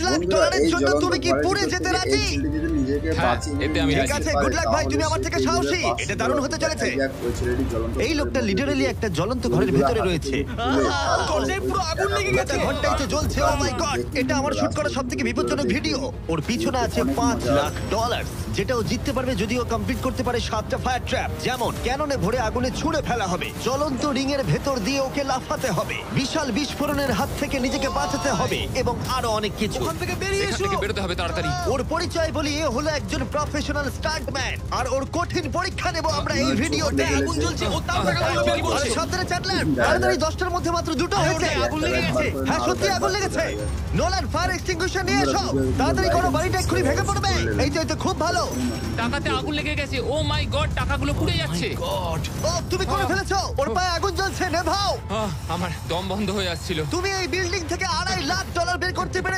লাখ ডলারের জন্য তুমি কি পুড়ে যেতে রাজি? হ্যাঁ, এতে আমি ঠিক আছে, গুড লাক ভাই, তুমি আমার থেকে সাহসী। এটা দারুণ হতে চলেছে। এই লোকটা লিটারালি একটা জ্বলন্ত ঘরের ভেতরে রয়েছে। দরজায় পুরো আগুন লেগে গেছে। ঘন্টাই তো জ্বলছে। ও মাই গড, এটা আমার শুট করা সবথেকে বিপজ্জনক ভিডিও। ওর পিছনে আছে $5 লাখ, যেটা ও জিততে পারবে যদি ও কমপ্লিট করতে পারে 7টা ফায়ার ট্র্যাপ। যেমন ক্যাননে ভরে আগুনে ছুঁড়ে ফেলা হবে, জ্বলন্ত রিং এর ভেতর দিয়ে ওকে লাফাতে হবে, বিশাল বিস্ফোরণের হাত থেকে নিজেকে বাঁচাতে হবে এবং আরো অনেক কিছু। ওখান থেকে বেরিয়ে এখান এসো। থেকে বেরোতে হবে তাড়াতাড়ি। ওর পরিচয় বলি, এ হলো একজন প্রফেশনাল স্টান্টম্যান, আর ওর কঠিন পরীক্ষা নেব আমরা এই ভিডিওতে। আগুন জ্বলছে, ও তাও টাকাগুলো বেরিয়ে আরে পড়ছে। সাবধানে চ্যাটলার, তাড়াতাড়ি 10টার মধ্যে মাত্র 2টো হয়েছে। আগুন লেগে গেছে। হ্যাঁ সত্যি আগুন লেগেছে। নোলান, ফায়ার এক্সটিংগুইশার নিয়ে এসো তাড়াতাড়ি, করো, বাড়িটা এক্ষুনি ভেঙে পড়বে। এই তো খুব ভালো। টাকাতে আগুন লেগে গেছে। ও মাই গড, টাকাগুলো পুড়ে যাচ্ছে। ও তুমি করে ফেলেছো, ওর পায়ে আগুন জ্বলছে, নেভাও। আমার দম বন্ধ হয়ে আসছিল। তুমি এই বিল্ডিং থেকে $2.5 লাখ বের করতে পেরেছো।